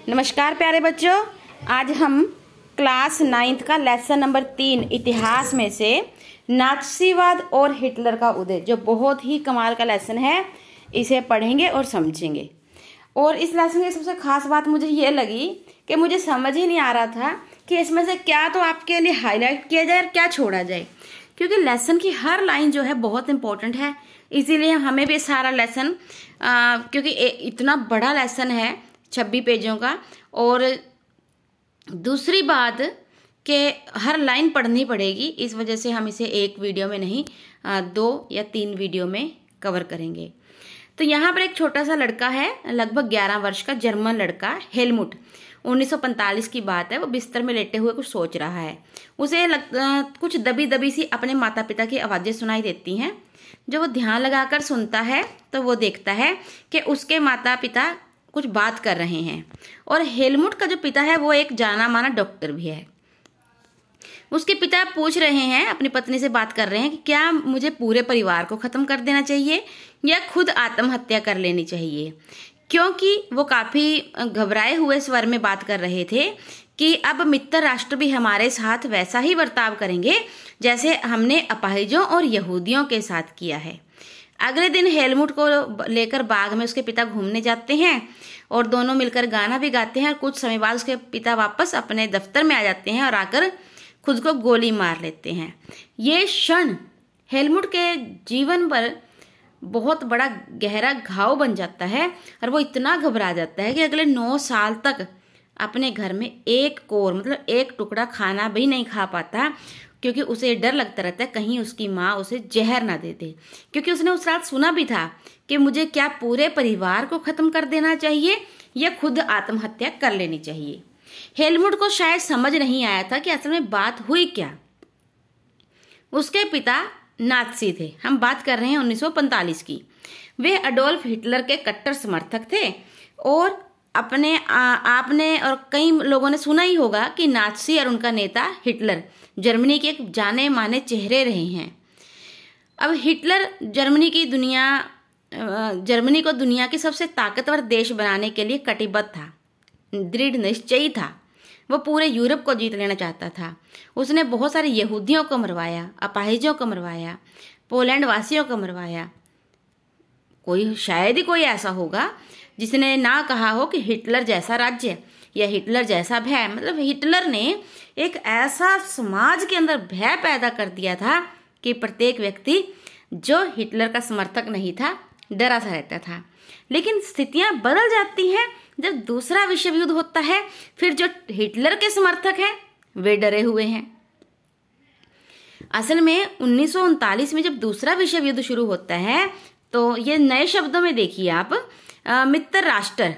नमस्कार प्यारे बच्चों, आज हम क्लास 9th का लेसन नंबर 3 इतिहास में से नात्सीवाद और हिटलर का उदय, जो बहुत ही कमाल का लेसन है, इसे पढ़ेंगे और समझेंगे। और इस लेसन की सबसे खास बात मुझे ये लगी कि मुझे समझ ही नहीं आ रहा था कि इसमें से क्या तो आपके लिए हाईलाइट किया जाए और क्या छोड़ा जाए, क्योंकि लेसन की हर लाइन जो है बहुत इंपॉर्टेंट है। इसीलिए हमें भी सारा लेसन, क्योंकि इतना बड़ा लेसन है 26 पेजों का, और दूसरी बात कि हर लाइन पढ़नी पड़ेगी, इस वजह से हम इसे एक वीडियो में नहीं 2 या 3 वीडियो में कवर करेंगे। तो यहाँ पर एक छोटा सा लड़का है, लगभग 11 वर्ष का जर्मन लड़का हेलमुट। 1945 की बात है। वो बिस्तर में लेटे हुए कुछ सोच रहा है। उसे कुछ दबी दबी सी अपने माता पिता की आवाज़ें सुनाई देती हैं। जो वो ध्यान लगाकर सुनता है तो वो देखता है कि उसके माता पिता कुछ बात कर रहे हैं, और हेलमुट का जो पिता है वो एक जाना माना डॉक्टर भी है। उसके पिता पूछ रहे हैं, अपनी पत्नी से बात कर रहे हैं कि क्या मुझे पूरे परिवार को ख़त्म कर देना चाहिए या खुद आत्महत्या कर लेनी चाहिए, क्योंकि वो काफ़ी घबराए हुए स्वर में बात कर रहे थे कि अब मित्र राष्ट्र भी हमारे साथ वैसा ही बर्ताव करेंगे जैसे हमने अपाहिजों और यहूदियों के साथ किया है। अगले दिन हेलमुट को लेकर बाग में उसके पिता घूमने जाते हैं और दोनों मिलकर गाना भी गाते हैं। और कुछ समय बाद उसके पिता वापस अपने दफ्तर में आ जाते हैं और आकर खुद को गोली मार लेते हैं। ये क्षण हेलमुट के जीवन पर बहुत बड़ा गहरा घाव बन जाता है और वो इतना घबरा जाता है कि अगले 9 साल तक अपने घर में एक कोर, मतलब एक टुकड़ा खाना भी नहीं खा पाता, क्योंकि उसे डर लगता रहता है कहीं उसकी माँ उसे जहर ना दे दे। क्योंकि उसने उस रात सुना भी था कि मुझे क्या पूरे परिवार को ख़त्म कर देना चाहिए या खुद आत्महत्या कर लेनी चाहिए। हेलमुट को शायद समझ नहीं आया था कि असल में बात हुई क्या। उसके पिता नात्सी थे। हम बात कर रहे हैं 1945 की। वे अडोल्फ हिटलर के कट्टर समर्थक थे, और आपने और कई लोगों ने सुना ही होगा कि नात्सी और उनका नेता हिटलर जर्मनी के एक जाने माने चेहरे रहे हैं। अब हिटलर जर्मनी को दुनिया की सबसे ताकतवर देश बनाने के लिए कटिबद्ध था, दृढ़ निश्चयी था। वो पूरे यूरोप को जीत लेना चाहता था। उसने बहुत सारे यहूदियों को मरवाया, अपाहिजों को मरवाया, पोलैंड वासियों को मरवाया। शायद ही कोई ऐसा होगा जिसने ना कहा हो कि हिटलर जैसा राज्य या हिटलर जैसा भय। मतलब हिटलर ने एक ऐसा समाज के अंदर भय पैदा कर दिया था कि प्रत्येक व्यक्ति जो हिटलर का समर्थक नहीं था डरा सा रहता था। लेकिन स्थितियां बदल जाती हैं जब दूसरा विश्व युद्ध होता है। फिर जो हिटलर के समर्थक हैं वे डरे हुए हैं। असल में 1939 में जब दूसरा विश्व युद्ध शुरू होता है तो ये नए शब्दों में देखिए आप, मित्र राष्ट्र,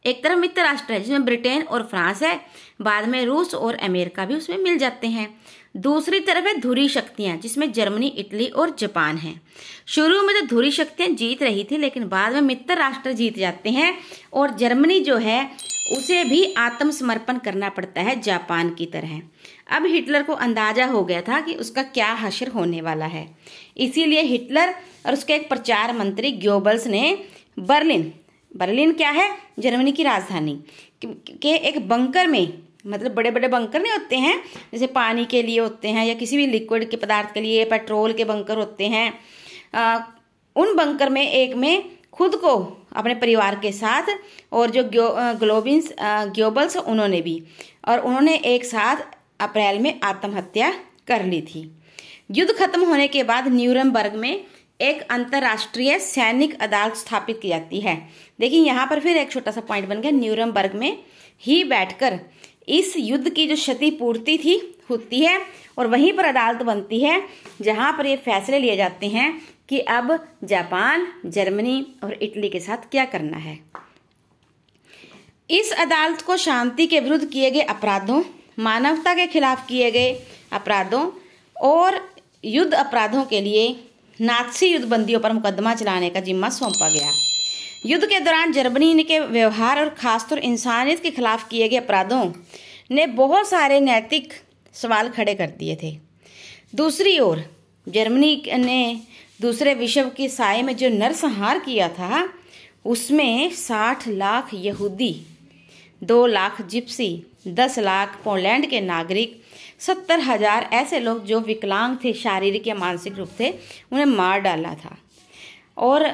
एक तरफ मित्र राष्ट्र है जिसमें ब्रिटेन और फ्रांस है, बाद में रूस और अमेरिका भी उसमें मिल जाते हैं। दूसरी तरफ है धुरी शक्तियां जिसमें जर्मनी, इटली और जापान हैं। शुरू में तो धुरी शक्तियां जीत रही थी, लेकिन बाद में मित्र राष्ट्र जीत जाते हैं और जर्मनी जो है उसे भी आत्मसमर्पण करना पड़ता है जापान की तरह। अब हिटलर को अंदाजा हो गया था कि उसका क्या हश्र होने वाला है। इसीलिए हिटलर और उसके एक प्रचार मंत्री ग्योबल्स ने बर्लिन क्या है, जर्मनी की राजधानी के एक बंकर में, मतलब बड़े बड़े बंकर नहीं होते हैं जैसे पानी के लिए होते हैं या किसी भी लिक्विड के पदार्थ के लिए, पेट्रोल के बंकर होते हैं, उन बंकर में एक में खुद को अपने परिवार के साथ, और जो ग्योबल्स उन्होंने भी, और उन्होंने एक साथ अप्रैल में आत्महत्या कर ली थी। युद्ध खत्म होने के बाद न्यूरमबर्ग में एक अंतर्राष्ट्रीय सैनिक अदालत स्थापित की जाती है। देखिए यहाँ पर फिर एक छोटा सा पॉइंट बन गया, न्यूरमबर्ग में ही बैठकर इस युद्ध की जो क्षतिपूर्ति थी होती है, और वहीं पर अदालत बनती है जहाँ पर ये फैसले लिए जाते हैं कि अब जापान, जर्मनी और इटली के साथ क्या करना है। इस अदालत को शांति के विरुद्ध किए गए अपराधों, मानवता के खिलाफ किए गए अपराधों और युद्ध अपराधों के लिए नात्सी युद्धबंदियों पर मुकदमा चलाने का जिम्मा सौंपा गया। युद्ध के दौरान जर्मनी के व्यवहार और खासतौर इंसानियत के खिलाफ किए गए अपराधों ने बहुत सारे नैतिक सवाल खड़े कर दिए थे। दूसरी ओर जर्मनी ने दूसरे विश्व की साए में जो नरसंहार किया था उसमें 60 लाख यहूदी 2 लाख जिप्सी, 10 लाख पोलैंड के नागरिक, 70,000 ऐसे लोग जो विकलांग थे, शारीरिक या मानसिक रूप से, उन्हें मार डाला था। और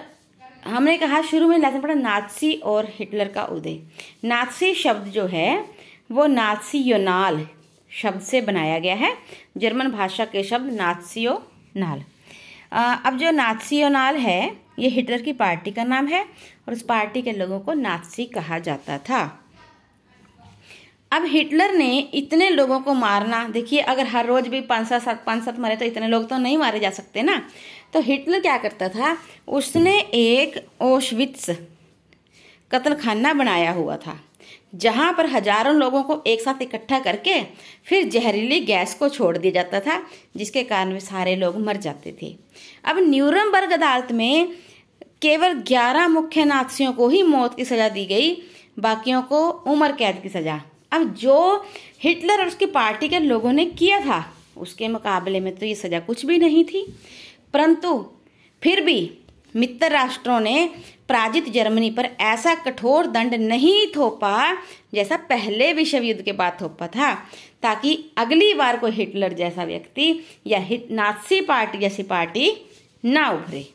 हमने कहा शुरू में लेसन पढ़ा नात्सी और हिटलर का उदय। नात्सी शब्द जो है वो नात्सियोनाल शब्द से बनाया गया है, जर्मन भाषा के शब्द नात्सियोनाल। अब जो नात्सियोनाल है ये हिटलर की पार्टी का नाम है और उस पार्टी के लोगों को नात्सी कहा जाता था। अब हिटलर ने इतने लोगों को मारना, देखिए अगर हर रोज भी 5-7 मरे तो इतने लोग तो नहीं मारे जा सकते ना। तो हिटलर क्या करता था, उसने एक ओशविट्स कत्लखाना बनाया हुआ था जहां पर हजारों लोगों को एक साथ इकट्ठा करके फिर जहरीली गैस को छोड़ दिया जाता था, जिसके कारण वे सारे लोग मर जाते थे। अब न्यूरमबर्ग अदालत में केवल 11 मुख्य नात्सियों को ही मौत की सजा दी गई, बाकियों को उम्र कैद की सजा। अब जो हिटलर और उसकी पार्टी के लोगों ने किया था उसके मुकाबले में तो ये सजा कुछ भी नहीं थी, परंतु फिर भी मित्र राष्ट्रों ने पराजित जर्मनी पर ऐसा कठोर दंड नहीं थोपा जैसा पहले विश्व युद्ध के बाद थोपा था, ताकि अगली बार कोई हिटलर जैसा व्यक्ति या नात्सी पार्टी जैसी पार्टी ना उभरे।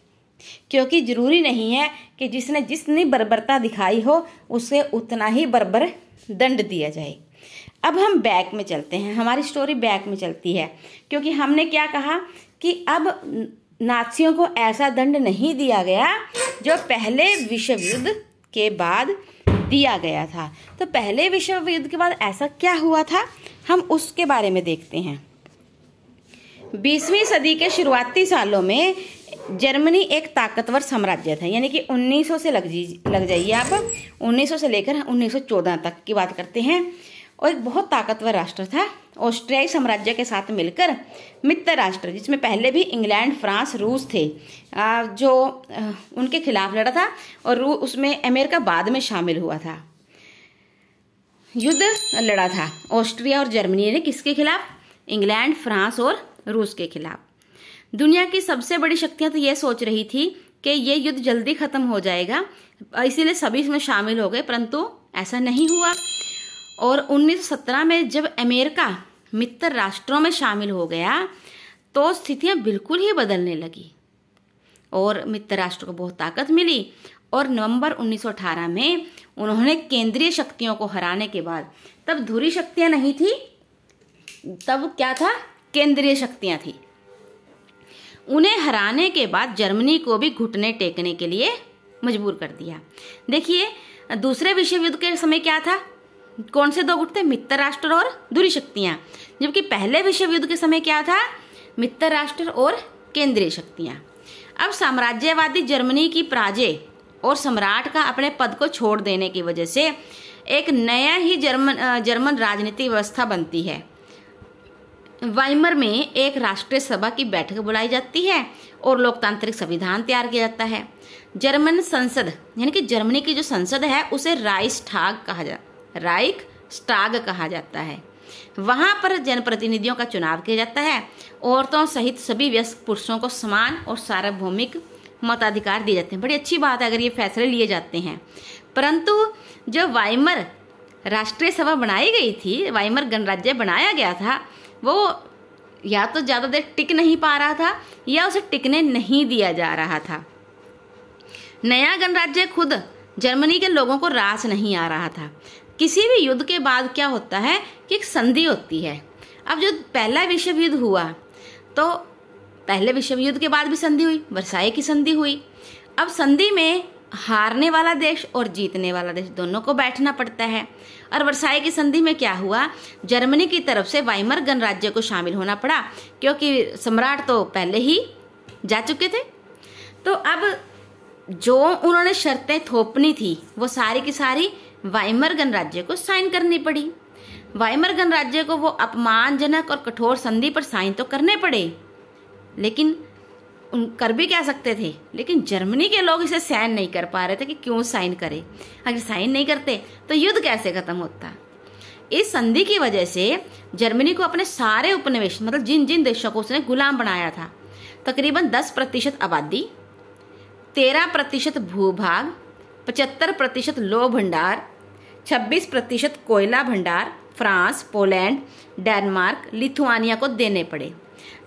क्योंकि जरूरी नहीं है कि जिसने जितनी बर्बरता दिखाई हो उसे उतना ही बर्बर दंड दिया जाए। अब हम बैक में चलते हैं, हमारी स्टोरी बैक में चलती है, क्योंकि हमने क्या कहा कि अब नात्सियों को ऐसा दंड नहीं दिया गया जो पहले विश्व युद्ध के बाद दिया गया था। तो पहले विश्व युद्ध के बाद ऐसा क्या हुआ था, हम उसके बारे में देखते हैं। 20वीं सदी के शुरुआती सालों में जर्मनी एक ताकतवर साम्राज्य था, यानी कि 1900 से लग जाइए आप, 1900 से लेकर 1914 तक की बात करते हैं, और एक बहुत ताकतवर राष्ट्र था। ऑस्ट्रियाई साम्राज्य के साथ मिलकर मित्र राष्ट्र, जिसमें पहले भी इंग्लैंड, फ्रांस, रूस थे, जो उनके खिलाफ लड़ा था, और उसमें अमेरिका बाद में शामिल हुआ था। युद्ध लड़ा था ऑस्ट्रिया और जर्मनी ने, किसके खिलाफ? इंग्लैंड, फ्रांस और रूस के खिलाफ। दुनिया की सबसे बड़ी शक्तियां तो ये सोच रही थी कि ये युद्ध जल्दी खत्म हो जाएगा, इसीलिए सभी इसमें शामिल हो गए, परंतु ऐसा नहीं हुआ। और 1917 में जब अमेरिका मित्र राष्ट्रों में शामिल हो गया तो स्थितियां बिल्कुल ही बदलने लगी और मित्र राष्ट्र को बहुत ताकत मिली। और नवंबर 1918 में उन्होंने केंद्रीय शक्तियों को हराने के बाद, तब धुरी शक्तियां नहीं थी, तब क्या था? केंद्रीय शक्तियां थी। उन्हें हराने के बाद जर्मनी को भी घुटने टेकने के लिए मजबूर कर दिया। देखिए दूसरे विश्व युद्ध के समय क्या था, कौन से दो गुट थे? मित्र राष्ट्र और धुरी शक्तियां। जबकि पहले विश्व युद्ध के समय क्या था? मित्र राष्ट्र और केंद्रीय शक्तियां। अब साम्राज्यवादी जर्मनी की पराजय और सम्राट का अपने पद को छोड़ देने की वजह से एक नया ही जर्मन राजनीतिक व्यवस्था बनती है। वाइमर में एक राष्ट्रीय सभा की बैठक बुलाई जाती है और लोकतांत्रिक संविधान तैयार किया जाता है। जर्मन संसद, यानी कि जर्मनी की जो संसद है उसे राइक्सटाग कहा जाता है। वहां पर जनप्रतिनिधियों का चुनाव किया जाता है। औरतों सहित सभी वयस्क पुरुषों को समान और सार्वभौमिक मताधिकार दिए जाते हैं। बड़ी अच्छी बात है अगर ये फैसले लिए जाते हैं। परंतु जो वाइमर राष्ट्रीय सभा बनाई गई थी, वाइमर गणराज्य बनाया गया था, वो या तो ज्यादा देर टिक नहीं पा रहा था या उसे टिकने नहीं दिया जा रहा था। नया गणराज्य खुद जर्मनी के लोगों को रास नहीं आ रहा था। किसी भी युद्ध के बाद क्या होता है कि एक संधि होती है। अब जो पहला विश्व युद्ध हुआ तो पहले विश्व युद्ध के बाद भी संधि हुई, वर्साई की संधि हुई। अब संधि में हारने वाला देश और जीतने वाला देश दोनों को बैठना पड़ता है। और वर्साई की संधि में क्या हुआ, जर्मनी की तरफ से वाइमर गणराज्य को शामिल होना पड़ा, क्योंकि सम्राट तो पहले ही जा चुके थे। तो अब जो उन्होंने शर्तें थोपनी थी वो सारी की सारी वाइमर गणराज्य को साइन करनी पड़ी। वाइमर गणराज्य को वो अपमानजनक और कठोर संधि पर साइन तो करने पड़े, लेकिन कर भी क्या सकते थे, लेकिन जर्मनी के लोग इसे साइन नहीं कर पा रहे थे कि क्यों साइन करे। अगर साइन नहीं करते तो युद्ध कैसे खत्म होता। इस संधि की वजह से जर्मनी को अपने सारे उपनिवेश, मतलब जिन जिन देशों को उसने गुलाम बनाया था, तकरीबन 10% आबादी, 13% भूभाग, 75% लौह भंडार, 26% कोयला भंडार फ्रांस, पोलैंड, डेनमार्क, लिथुआनिया को देने पड़े।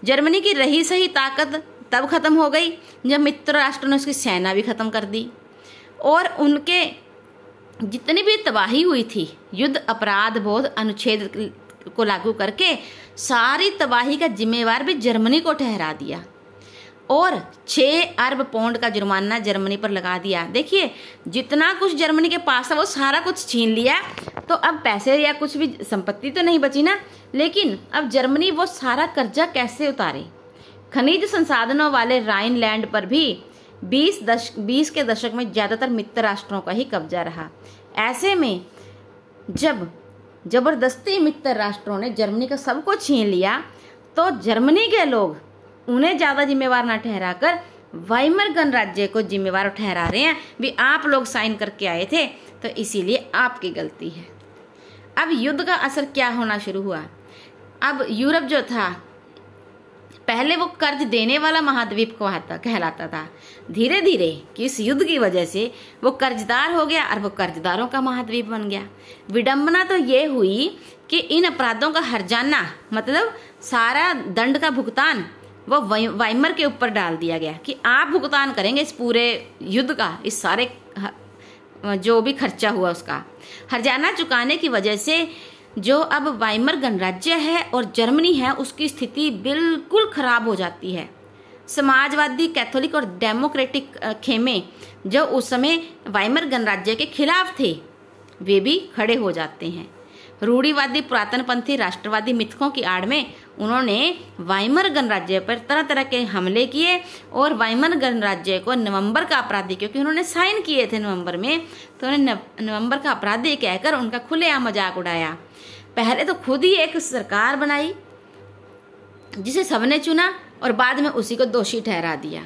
जर्मनी की रही सही ताकत तब खत्म हो गई जब मित्र राष्ट्रों ने उसकी सेना भी खत्म कर दी और उनके जितनी भी तबाही हुई थी युद्ध अपराध बोध अनुच्छेद को लागू करके सारी तबाही का जिम्मेवार भी जर्मनी को ठहरा दिया और 6 अरब पाउंड का जुर्माना जर्मनी पर लगा दिया। देखिए जितना कुछ जर्मनी के पास था वो सारा कुछ छीन लिया, तो अब पैसे या कुछ भी संपत्ति तो नहीं बची ना, लेकिन अब जर्मनी वो सारा कर्जा कैसे उतारे। खनिज संसाधनों वाले राइनलैंड पर भी 20 के दशक में ज़्यादातर मित्र राष्ट्रों का ही कब्जा रहा। ऐसे में जब जबरदस्ती मित्र राष्ट्रों ने जर्मनी का सब कुछ छीन लिया तो जर्मनी के लोग उन्हें ज़्यादा जिम्मेवार ना ठहराकर वाइमर गणराज्य को जिम्मेवार ठहरा रहे हैं, भी आप लोग साइन करके आए थे तो इसीलिए आपकी गलती है। अब युद्ध का असर क्या होना शुरू हुआ। अब यूरोप जो था पहले वो कर्ज देने वाला महाद्वीप कहलाता था, धीरे धीरे कि इस युद्ध की वजह से वो कर्जदार हो गया और वो कर्जदारों का महाद्वीप बन गया। विडंबना तो ये हुई कि इन अपराधों का हर्जाना मतलब सारा दंड का भुगतान वो वाइमर के ऊपर डाल दिया गया कि आप भुगतान करेंगे इस पूरे युद्ध का, इस सारे जो भी खर्चा हुआ उसका। हर्जाना चुकाने की वजह से जो अब वाइमर गणराज्य है और जर्मनी है उसकी स्थिति बिल्कुल खराब हो जाती है। समाजवादी, कैथोलिक और डेमोक्रेटिक खेमे जो उस समय वाइमर गणराज्य के खिलाफ थे वे भी खड़े हो जाते हैं। रूढ़िवादी पुरातनपंथी राष्ट्रवादी मिथकों की आड़ में उन्होंने वाइमर गणराज्य पर तरह तरह के हमले किए और वाइमर गणराज्य को नवंबर का अपराधी, क्योंकि उन्होंने साइन किए थे नवंबर में, तो उन्होंने नवंबर का अपराधी कहकर उनका खुलेआम मजाक उड़ाया। पहले तो खुद ही एक सरकार बनाई जिसे सबने चुना और बाद में उसी को दोषी ठहरा दिया।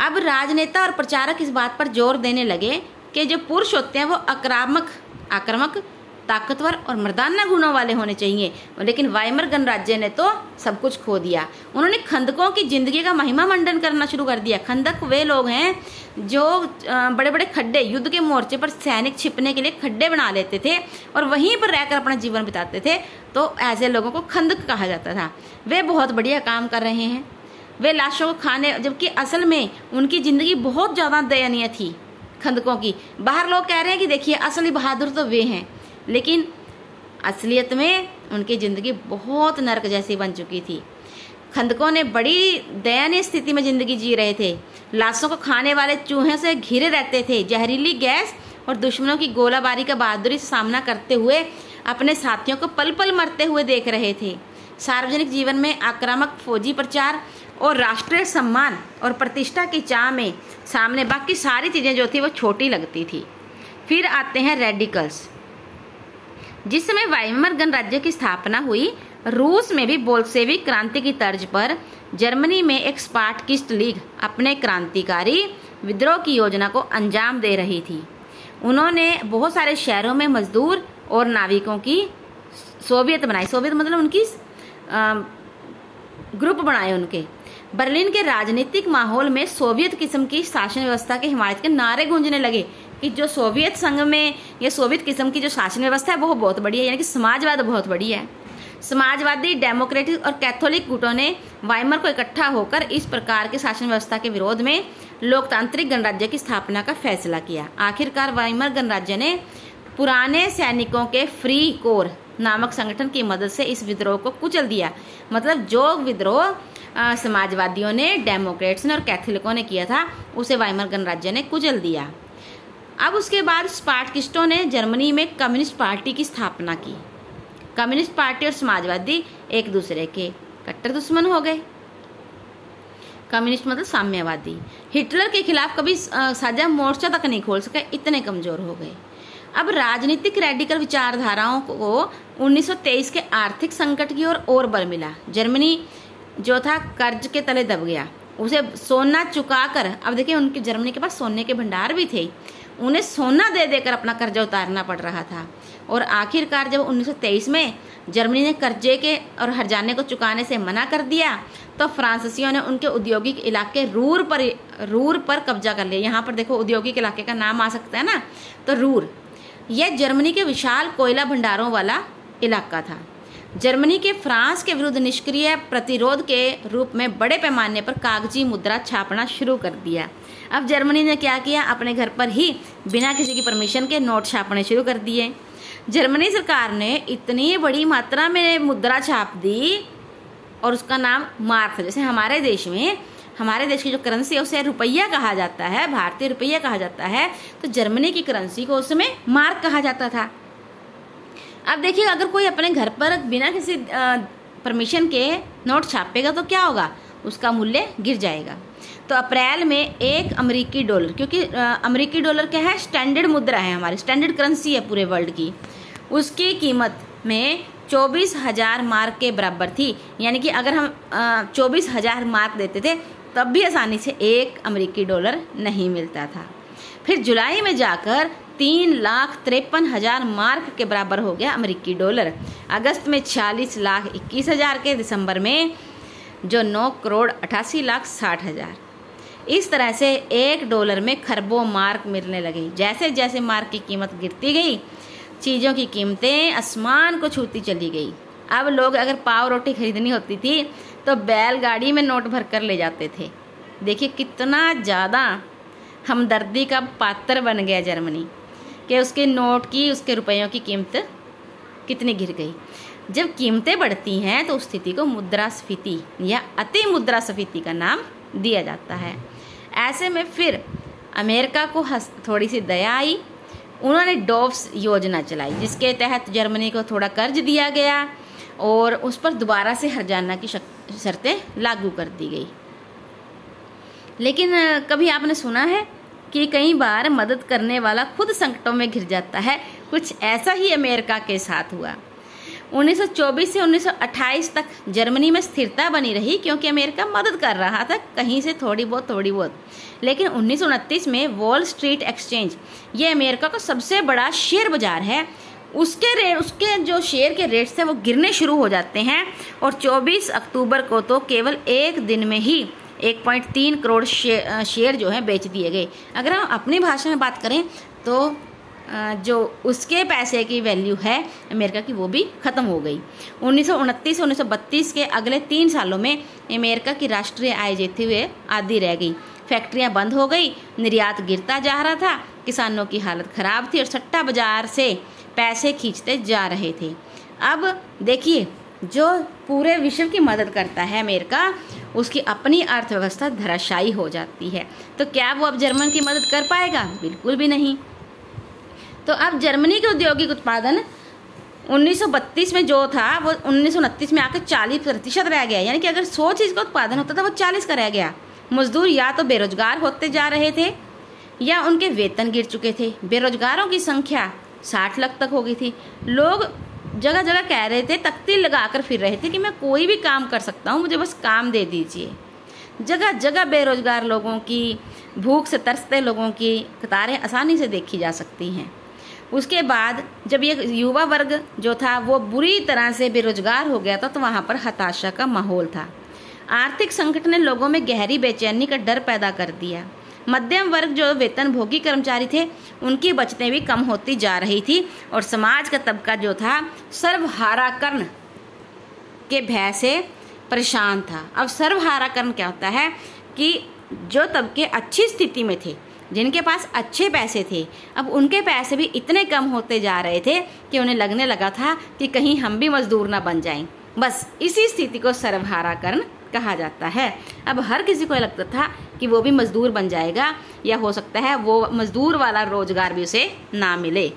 अब राजनेता और प्रचारक इस बात पर जोर देने लगे कि जो पुरुष होते हैं वो आक्रामक, ताकतवर और मर्दाना गुणों वाले होने चाहिए, लेकिन वाइमर गणराज्य ने तो सब कुछ खो दिया। उन्होंने खंदकों की जिंदगी का महिमा मंडन करना शुरू कर दिया। खंदक वे लोग हैं जो बड़े बड़े खड्डे, युद्ध के मोर्चे पर सैनिक छिपने के लिए खड्डे बना लेते थे और वहीं पर रहकर अपना जीवन बिताते थे, तो ऐसे लोगों को खंदक कहा जाता था। वे बहुत बढ़िया काम कर रहे हैं, वे लाशों को खाने, जबकि असल में उनकी जिंदगी बहुत ज़्यादा दयनीय थी खंदकों की। बाहर लोग कह रहे हैं कि देखिए असली बहादुर तो वे हैं, लेकिन असलियत में उनकी ज़िंदगी बहुत नरक जैसी बन चुकी थी। खंदकों ने बड़ी दयनीय स्थिति में ज़िंदगी जी रहे थे। लाशों को खाने वाले चूहे से घिरे रहते थे। जहरीली गैस और दुश्मनों की गोलाबारी का बहादुरी से सामना करते हुए अपने साथियों को पल पल मरते हुए देख रहे थे। सार्वजनिक जीवन में आक्रामक फौजी प्रचार और राष्ट्रीय सम्मान और प्रतिष्ठा की चाह में सामने बाकी सारी चीज़ें जो थी वो छोटी लगती थी। फिर आते हैं रेडिकल्स। जिस समय वाइमर गणराज्य की स्थापना हुई, रूस में भी बोल्शेविक क्रांति की तर्ज पर जर्मनी में एक स्पार्टकिस्ट लीग अपने क्रांतिकारी विद्रोह की योजना को अंजाम दे रही थी। उन्होंने बहुत सारे शहरों में मजदूर और नाविकों की सोवियत बनाई। सोवियत मतलब उनकी ग्रुप बनाए उनके। बर्लिन के राजनीतिक माहौल में सोवियत किस्म की शासन व्यवस्था के हिमायत के नारे गूंजने लगे कि जो सोवियत संघ में या सोवियत किस्म की जो शासन व्यवस्था है वो बहुत बढ़िया है, यानी कि समाजवाद बहुत बढ़िया है। समाजवादी, डेमोक्रेटिक और कैथोलिक गुटों ने वाइमर को इकट्ठा होकर इस प्रकार के शासन व्यवस्था के विरोध में लोकतांत्रिक गणराज्य की स्थापना का फैसला किया। आखिरकार वाइमर गणराज्य ने पुराने सैनिकों के फ्री कोर नामक संगठन की मदद से इस विद्रोह को कुचल दिया। मतलब जो विद्रोह समाजवादियों ने, डेमोक्रेट्स ने और कैथोलिकों ने किया था उसे वाइमर गणराज्य ने कुचल दिया। अब उसके बाद स्पार्टकिस्टों ने जर्मनी में कम्युनिस्ट पार्टी की स्थापना की। कम्युनिस्ट पार्टी और समाजवादी एक दूसरे के कट्टर दुश्मन हो गए। कम्युनिस्ट मतलब साम्यवादी हिटलर के खिलाफ कभी साझा मोर्चा तक नहीं खोल सके, इतने कमजोर हो गए। अब राजनीतिक रेडिकल विचारधाराओं को 1923 के आर्थिक संकट की ओर बल मिला। जर्मनी जो था कर्ज के तले दब गया, उसे सोना चुकाकर, अब देखिए उनकी जर्मनी के पास सोने के भंडार भी थे, उन्हें सोना दे देकर अपना कर्जा उतारना पड़ रहा था। और आखिरकार जब 1923 में जर्मनी ने कर्जे के और हर्जाने को चुकाने से मना कर दिया तो फ्रांसीसियों ने उनके औद्योगिक इलाके रूर पर कब्जा कर लिया। यहाँ पर देखो औद्योगिक इलाके का नाम आ सकता है ना, तो रूर। यह जर्मनी के विशाल कोयला भंडारों वाला इलाका था। जर्मनी के फ्रांस के विरुद्ध निष्क्रिय प्रतिरोध के रूप में बड़े पैमाने पर कागजी मुद्रा छापना शुरू कर दिया। अब जर्मनी ने क्या किया, अपने घर पर ही बिना किसी की परमिशन के नोट छापने शुरू कर दिए। जर्मनी सरकार ने इतनी बड़ी मात्रा में मुद्रा छाप दी और उसका नाम मार्क था। जैसे हमारे देश में, हमारे देश की जो करेंसी है उसे रुपया कहा जाता है, भारतीय रुपया कहा जाता है, तो जर्मनी की करेंसी को उस समय मार्क कहा जाता था। अब देखिए, अगर कोई अपने घर पर बिना किसी परमिशन के नोट छापेगा तो क्या होगा, उसका मूल्य गिर जाएगा। तो अप्रैल में $1 अमेरिकी, क्योंकि अमेरिकी डॉलर क्या है, स्टैंडर्ड मुद्रा है, हमारी स्टैंडर्ड करेंसी है पूरे वर्ल्ड की, उसकी कीमत में 24,000 मार्क के बराबर थी। यानी कि अगर हम 24,000 मार्क देते थे तब भी आसानी से $1 अमेरिकी नहीं मिलता था। फिर जुलाई में जाकर 3,53,000 मार्क के बराबर हो गया अमेरिकी डॉलर। अगस्त में 46,21,000 के, दिसंबर में जो 9,88,60,000। इस तरह से $1 में खरबों मार्क मिलने लगे। जैसे जैसे मार्क की कीमत गिरती गई, चीज़ों की कीमतें आसमान को छूती चली गई। अब लोग अगर पाव रोटी खरीदनी होती थी तो बैलगाड़ी में नोट भर कर ले जाते थे। देखिए कितना ज़्यादा हमदर्दी का पात्र बन गया जर्मनी, कि उसके नोट की, उसके रुपयों की कीमत कितनी गिर गई। जब कीमतें बढ़ती हैं तो उस स्थिति को मुद्रास्फीति या अति मुद्रास्फीति का नाम दिया जाता है। ऐसे में फिर अमेरिका को थोड़ी सी दया आई। उन्होंने डॉव्स योजना चलाई, जिसके तहत जर्मनी को थोड़ा कर्ज दिया गया और उस पर दोबारा से हर्जाना की शर्तें लागू कर दी गई। लेकिन कभी आपने सुना है कि कई बार मदद करने वाला खुद संकटों में घिर जाता है? कुछ ऐसा ही अमेरिका के साथ हुआ। 1924 से 1928 तक जर्मनी में स्थिरता बनी रही, क्योंकि अमेरिका मदद कर रहा था कहीं से थोड़ी बहुत। लेकिन 1929 में वॉल स्ट्रीट एक्सचेंज, ये अमेरिका का सबसे बड़ा शेयर बाजार है, उसके जो शेयर के रेट्स थे वो गिरने शुरू हो जाते हैं। और 24 अक्टूबर को तो केवल एक दिन में ही 1.3 करोड़ शेयर जो है बेच दिए गए। अगर हम अपनी भाषा में बात करें तो जो उसके पैसे की वैल्यू है अमेरिका की, वो भी ख़त्म हो गई। 1929 से 1932 के अगले 3 सालों में अमेरिका की राष्ट्रीय आय जीते हुए आधी रह गई। फैक्ट्रियां बंद हो गई, निर्यात गिरता जा रहा था, किसानों की हालत ख़राब थी और सट्टा बाजार से पैसे खींचते जा रहे थे। अब देखिए, जो पूरे विश्व की मदद करता है अमेरिका, उसकी अपनी अर्थव्यवस्था धराशायी हो जाती है। तो क्या वो अब जर्मन की मदद कर पाएगा? बिल्कुल भी नहीं। तो अब जर्मनी के औद्योगिक उत्पादन 1932 में जो था वो 1929 में आकर 40% रह गया। यानी कि अगर 100 चीज़ का उत्पादन होता था वो 40 का रह गया। मजदूर या तो बेरोजगार होते जा रहे थे या उनके वेतन गिर चुके थे। बेरोजगारों की संख्या 60 लाख तक हो गई थी। लोग जगह जगह कह रहे थे, तख्ती लगाकर फिर रहे थे कि मैं कोई भी काम कर सकता हूँ, मुझे बस काम दे दीजिए। जगह जगह बेरोजगार लोगों की, भूख से तरसते लोगों की कतारें आसानी से देखी जा सकती हैं। उसके बाद जब ये युवा वर्ग जो था वो बुरी तरह से बेरोजगार हो गया था, तो वहाँ पर हताशा का माहौल था। आर्थिक संकट ने लोगों में गहरी बेचैनी का डर पैदा कर दिया। मध्यम वर्ग जो वेतनभोगी कर्मचारी थे, उनकी बचतें भी कम होती जा रही थी और समाज का तबका जो था सर्वहाराकरण के भय से परेशान था। अब सर्वहाराकरण क्या होता है कि जो तबके अच्छी स्थिति में थे, जिनके पास अच्छे पैसे थे, अब उनके पैसे भी इतने कम होते जा रहे थे कि उन्हें लगने लगा था कि कहीं हम भी मजदूर ना बन जाएं। बस इसी स्थिति को सर्वहाराकरण कहा जाता है। अब हर किसी को लगता था कि वो भी मजदूर बन जाएगा, या हो सकता है वो मजदूर वाला रोजगार भी उसे ना मिले।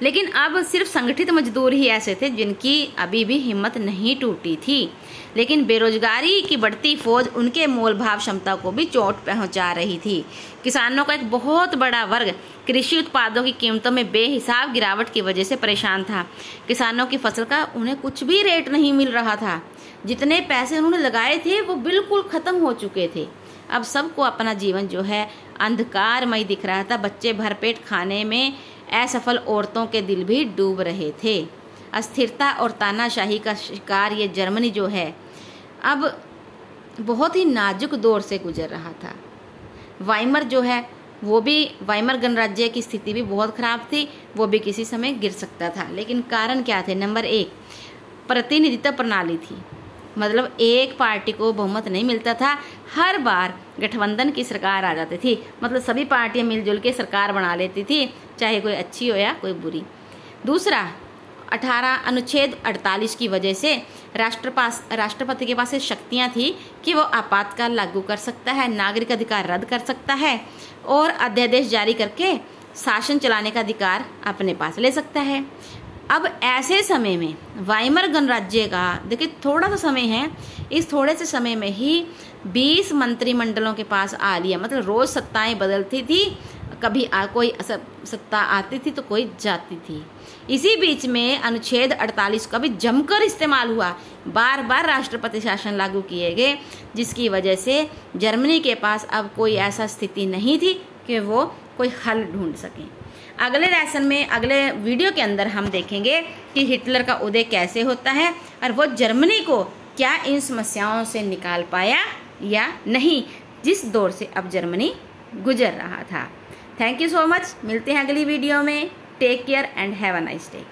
लेकिन अब सिर्फ संगठित मजदूर ही ऐसे थे जिनकी अभी भी हिम्मत नहीं टूटी थी। लेकिन बेरोजगारी की बढ़ती फौज उनके मोल भाव क्षमता को भी चोट पहुंचा रही थी। किसानों का एक बहुत बड़ा वर्ग कृषि उत्पादों की कीमतों में बेहिसाब गिरावट की वजह से परेशान था। किसानों की फसल का उन्हें कुछ भी रेट नहीं मिल रहा था। जितने पैसे उन्होंने लगाए थे वो बिल्कुल ख़त्म हो चुके थे। अब सबको अपना जीवन जो है अंधकारमय दिख रहा था। बच्चे भरपेट खाने में असफल औरतों के दिल भी डूब रहे थे। अस्थिरता और तानाशाही का शिकार ये जर्मनी जो है अब बहुत ही नाजुक दौर से गुजर रहा था। वाइमर जो है वो भी वाइमर गणराज्य की स्थिति भी बहुत खराब थी, वो भी किसी समय गिर सकता था। लेकिन कारण क्या थे? नंबर 1 प्रतिनिधित्व प्रणाली थी, मतलब एक पार्टी को बहुमत नहीं मिलता था, हर बार गठबंधन की सरकार आ जाती थी, मतलब सभी पार्टियां मिलजुल के सरकार बना लेती थी, चाहे कोई अच्छी हो या कोई बुरी। दूसरा, 18 अनुच्छेद 48 की वजह से राष्ट्रपति के पास ये शक्तियाँ थी कि वो आपातकाल लागू कर सकता है, नागरिक अधिकार रद्द कर सकता है और अध्यादेश जारी करके शासन चलाने का अधिकार अपने पास ले सकता है। अब ऐसे समय में वाइमर गणराज्य का देखिए थोड़ा सा समय है, इस थोड़े से समय में ही 20 मंत्रिमंडलों के पास आ लिया, मतलब रोज सत्ताएं बदलती थी, कभी कोई सत्ता आती थी तो कोई जाती थी। इसी बीच में अनुच्छेद 48 का भी जमकर इस्तेमाल हुआ, बार बार राष्ट्रपति शासन लागू किए गए, जिसकी वजह से जर्मनी के पास अब कोई ऐसा स्थिति नहीं थी कि वो कोई हल ढूंढ सके। अगले लेसन में, अगले वीडियो के अंदर हम देखेंगे कि हिटलर का उदय कैसे होता है और वो जर्मनी को क्या इन समस्याओं से निकाल पाया या नहीं, जिस दौर से अब जर्मनी गुजर रहा था। थैंक यू सो मच, मिलते हैं अगली वीडियो में। Take care and have a nice day.